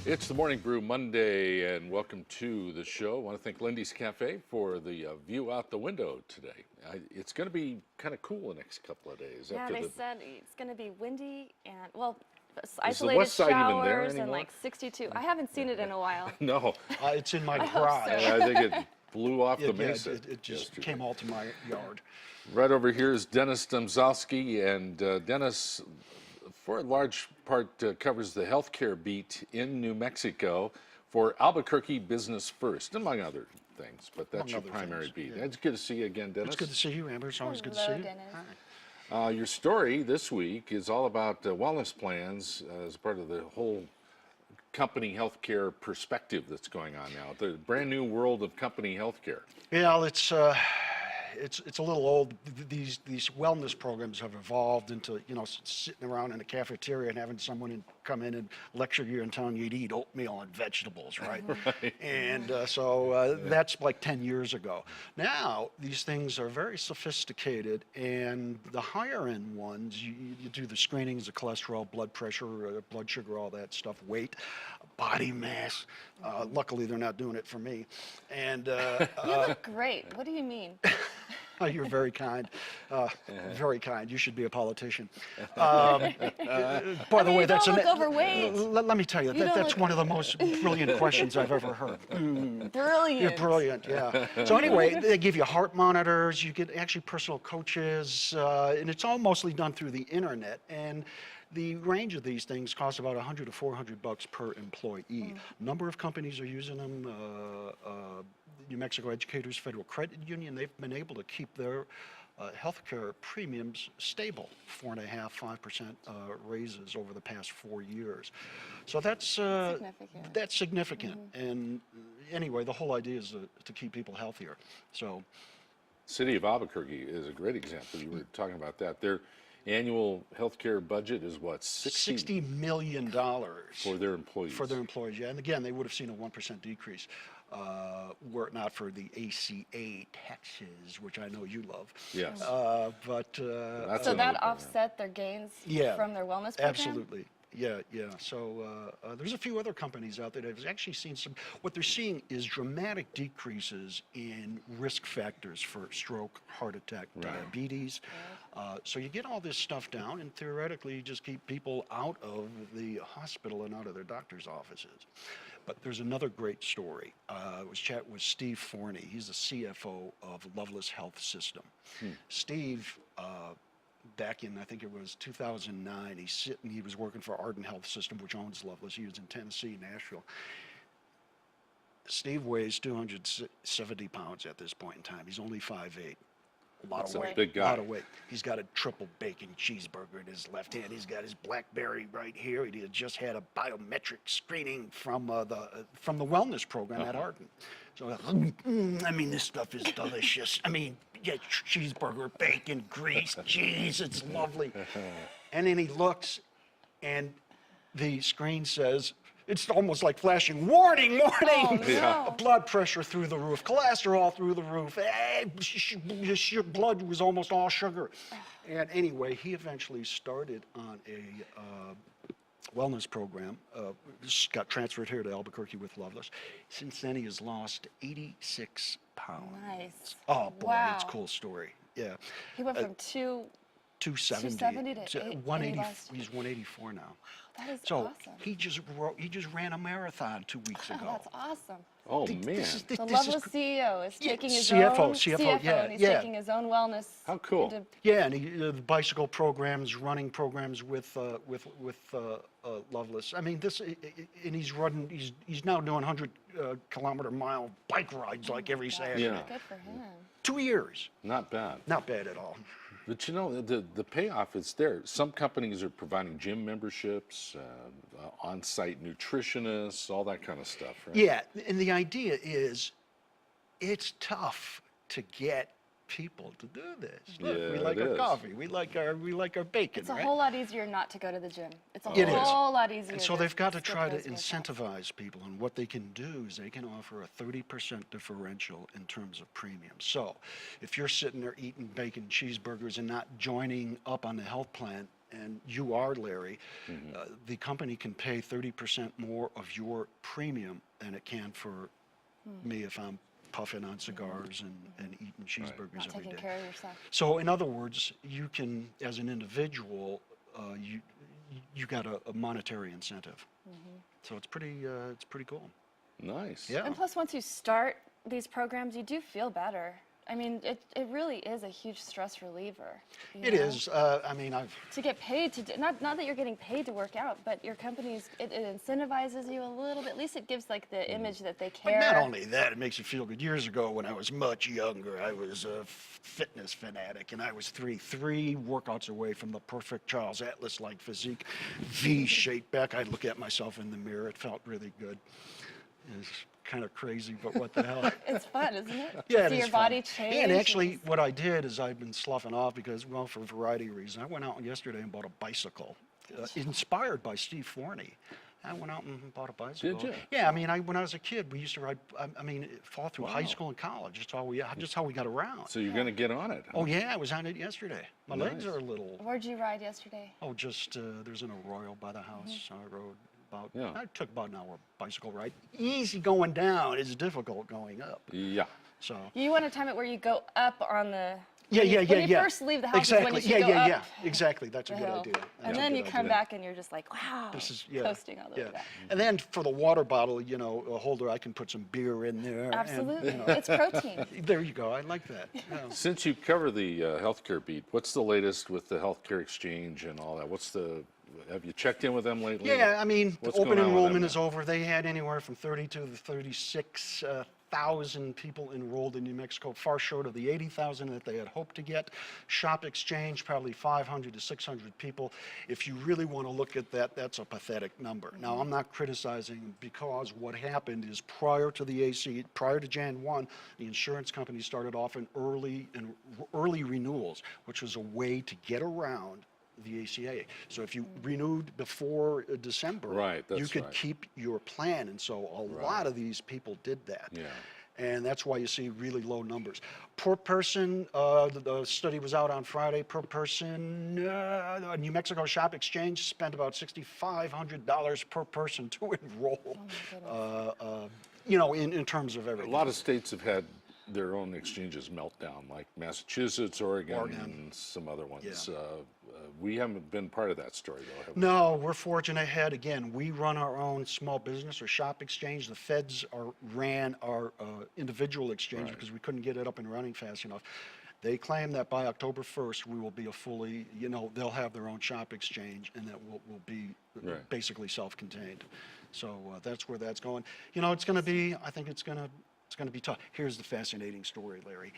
It's the Morning Brew Monday, and welcome to the show. I want to thank Lindy's Cafe for the view out the window today. It's going to be kind of cool the next couple of days. Yeah, after they the, said it's going to be windy and, well, Is the isolated west side even there showers and anymore? like 62. I haven't seen it in a while. No, It's in my I hope garage. so. I think it blew off the Yeah, mesa. it just yesterday. came all to my yard. Right over here is Dennis Domrzalski, and Dennis, for a large part, covers the healthcare beat in New Mexico for Albuquerque Business First, among other things. But that's your Among other primary things, beat. yeah. It's good to see you again, Dennis. It's good to see you, Amber. It's always good to Hello, see you. Dennis. Hi. Your story this week is all about wellness plans as part of the whole company healthcare perspective that's going on now. The brand new world of company healthcare. Yeah, it's a little old. These wellness programs have evolved into sitting around in a cafeteria and having someone come in and lecture you and telling you to eat oatmeal and vegetables, right? Right. And that's like 10 years ago. Now these things are very sophisticated, and the higher end ones, you do the screenings, the cholesterol, blood pressure, blood sugar, all that stuff, weight, body mass. Luckily, they're not doing it for me. And You look great. What do you mean? you're very kind. Very kind. You should be a politician. By the way, you that's don't look overweight. Let me tell you, You don't that's look- one of the most brilliant questions I've ever heard. Brilliant. You're brilliant, yeah. So anyway, they give you heart monitors. You get actually personal coaches, and it's all mostly done through the internet. And the range of these things costs about $100 to $400 per employee. Number of companies are using them. New Mexico Educators Federal Credit Union, they've been able to keep their healthcare premiums stable, 4.5%, 5% raises over the past 4 years. So that's Significant. That's significant. And anyway, the whole idea is to keep people healthier. So City of Albuquerque is a great example. You were talking about that. Their annual healthcare budget is what, $60 million for their employees. for their employees, yeah. And again, they would have seen a 1% decrease were it not for the ACA taxes, which I know you love. Yes. But That's So another that program. offset their gains Yeah, from their wellness program? absolutely. Yeah. So there's a few other companies out there that have actually seen some. What they're seeing is dramatic decreases in risk factors for stroke, heart attack, diabetes. So you get all this stuff down, and theoretically, you just keep people out of the hospital and out of their doctor's offices. But there's another great story. I was chatting with Steve Forney. He's the CFO of Loveless Health System. Steve. Back in, I think it was 2009, he was working for Ardent Health System, which owns Loveless. He was in Tennessee, Nashville. Steve weighs 270 pounds at this point in time. He's only 5'8". A lot That's of a weight. big guy. A lot of weight. He's got a triple bacon cheeseburger in his left hand. He's got his BlackBerry right here. He had just had a biometric screening from the wellness program at Ardent. So, I mean, this stuff is delicious. I mean, yeah, cheeseburger, bacon, grease, cheese, it's lovely. And then he looks, and the screen says, it's almost like flashing, warning, warning! Oh, no. Blood pressure through the roof, cholesterol through the roof, your blood was almost all sugar. And anyway, he eventually started on a wellness program, got transferred here to Albuquerque with Loveless. Since then, he has lost 86 pounds. Nice. Oh, boy, it's a Wow. cool story. Yeah. He went from 270 to 180. 80. He's 184 now. That is So awesome. he just ran a marathon 2 weeks ago. That's awesome. Oh, Th- man. this is- The this is Loveless cr- CEO is taking his CFO, own yeah, and he's yeah. taking his own wellness. How cool. into- Yeah, and the bicycle programs, running programs with Loveless. I mean, and he's now doing 100 mile bike rides like every Saturday. Yeah. Good for him. 2 years, Not bad. not bad at all. But you know, the payoff is there. Some companies are providing gym memberships, on-site nutritionists, all that kind of stuff, right? Yeah, and the idea is, it's tough to get people to do this. Look, we Yeah, like it our is. coffee, we like our bacon, It's a right? whole lot easier not to go to the gym. It's a It is. whole lot easier. And so they've got to skip try to those workouts. incentivize people, and what they can do is they can offer a 30% differential in terms of premium. So if you're sitting there eating bacon cheeseburgers and not joining up on the health plan, and you are, Larry, the company can pay 30% more of your premium than it can for me if I'm puffing on cigars and eating cheeseburgers Not every taking day. care of yourself. So in other words, you can, as an individual, you got a monetary incentive. So it's pretty cool. Nice. Yeah. And plus, once you start these programs, you do feel better. I mean, it really is a huge stress reliever. It know? is. I mean, To get paid to do, not that you're getting paid to work out, but your company's, it incentivizes you a little bit. At least it gives like the image that they care. But not only that, it makes you feel good. Years ago, when I was much younger, I was a fitness fanatic, and I was three workouts away from the perfect Charles Atlas-like physique, V-shaped back. I'd look at myself in the mirror. It felt really good. It's kind of crazy, but what the hell? It's fun, isn't it? Yeah, it See is your fun. body change. Yeah, and actually, what I did is I've been sloughing off because, well, for a variety of reasons. I went out yesterday and bought a bicycle, inspired by Steve Forney. I went out and bought a bicycle. Did you? Yeah, I mean, when I was a kid, we used to ride. I mean, fall through high school and college. Just how we got around. So you're going to get on it. Huh? Oh yeah, I was on it yesterday. My legs Nice. are a little. Where'd you ride yesterday? Oh, just there's an arroyo by the house. I rode about. Yeah. I took about an hour bicycle ride. Easy going down. It's difficult going up. Yeah. So. You want to time it where you go up on the. Yeah, when you, yeah, when yeah, you yeah. first leave the house Exactly. is when you Yeah, should go yeah, up yeah. Exactly. That's a the good hill. idea. And That's a then good you come idea. back and you're just like, wow, This is coasting all the way back. And then for the water bottle, you know, a holder, I can put some beer in there. Absolutely. And, you know, It's protein. there you go. I like that. Yeah. Since you cover the healthcare beat, what's the latest with the healthcare exchange and all that? Have you checked in with them lately? Yeah, I mean, What's the going open on with them enrollment now? is over. They had anywhere from 32 to 36,000 people enrolled in New Mexico, far short of the 80,000 that they had hoped to get. Shop exchange, probably 500 to 600 people. If you really want to look at that, that's a pathetic number. Now, I'm not criticizing because what happened is prior to the AC, prior to Jan 1, the insurance company started offering early renewals, which was a way to get around the ACA. So if you renewed before December, Right, you that's could right. keep your plan. And so a lot of these people did that. Yeah. And that's why you see really low numbers. Per person, the study was out on Friday, per person, New Mexico Shop Exchange spent about $6,500 per person to enroll, you know, in terms of A everything. lot of states have had their own exchanges melt down, like Massachusetts, Oregon, and some other ones. Yeah. We haven't been part of that story, though, have we? No, we're forging ahead. Again, we run our own small business or shop exchange. The feds ran our individual exchange because we couldn't get it up and running fast enough. They claim that by October 1st, we will be a fully, you know, they'll have their own shop exchange and that will be Right. basically self-contained. So that's where that's going. You know, it's going to be, I think it's going to be tough. Here's the fascinating story, Larry.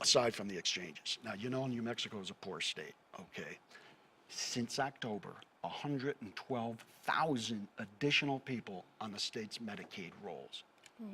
Aside from the exchanges. Now, you know, New Mexico is a poor state, okay? Since October, 112,000 additional people on the state's Medicaid rolls.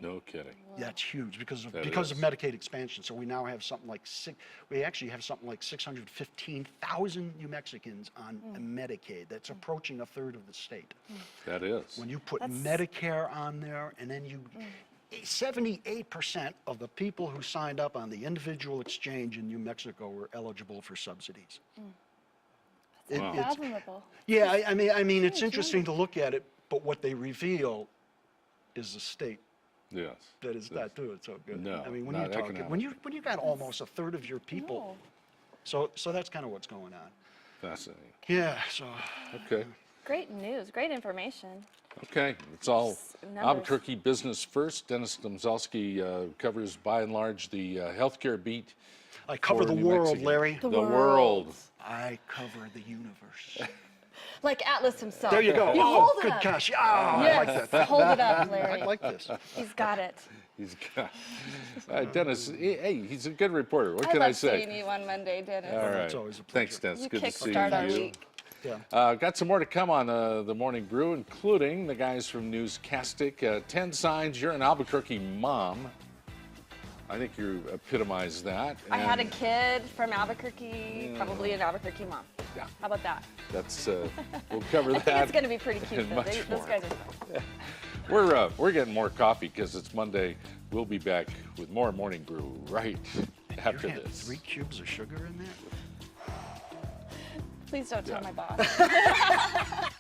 No kidding. That's huge because of That because is. of Medicaid expansion. So we now have something like 615,000 New Mexicans on Medicaid. That's approaching a third of the state. That is. When you put Medicare on there, and then 78% of the people who signed up on the individual exchange in New Mexico were eligible for subsidies. Wow. It's, Fathomable. yeah, I mean, it's interesting to look at it, but what they reveal is the state Yes. that is not doing so good. No, I mean, when not you talk, when you got almost a third of your people, so that's kind of what's going on. Fascinating. Yeah, so Okay. Great news, great information. Okay. It's all Numbers. Albuquerque business first. Dennis Domrzalski covers, by and large, the healthcare beat. I cover for the New world, Mexico. Larry. The world. I cover the universe. Like Atlas himself. There you go. You Oh, hold it good up. gosh. Oh, I Yes, like that. hold it up, I Larry. like this. He's got it. He's got. Dennis, hey, he's a good reporter. What I can love I say? seeing you on Monday, Dennis. All right. It's always a Thanks, pleasure. Dennis. You Good to see kickstart our you. week. Yeah. Got some more to come on the Morning Brew, including the guys from Newscastic. 10 signs you're an Albuquerque mom. I think you epitomize that. I had a and kid from Albuquerque, probably an Albuquerque mom. Yeah. How about that? That's we'll cover I that. think it's going to be pretty cute, and though. much Those more. guys are fun. We're getting more coffee because it's Monday. We'll be back with more Morning Brew right after You had this. 3 cubes of sugar in that? Please don't tell my boss.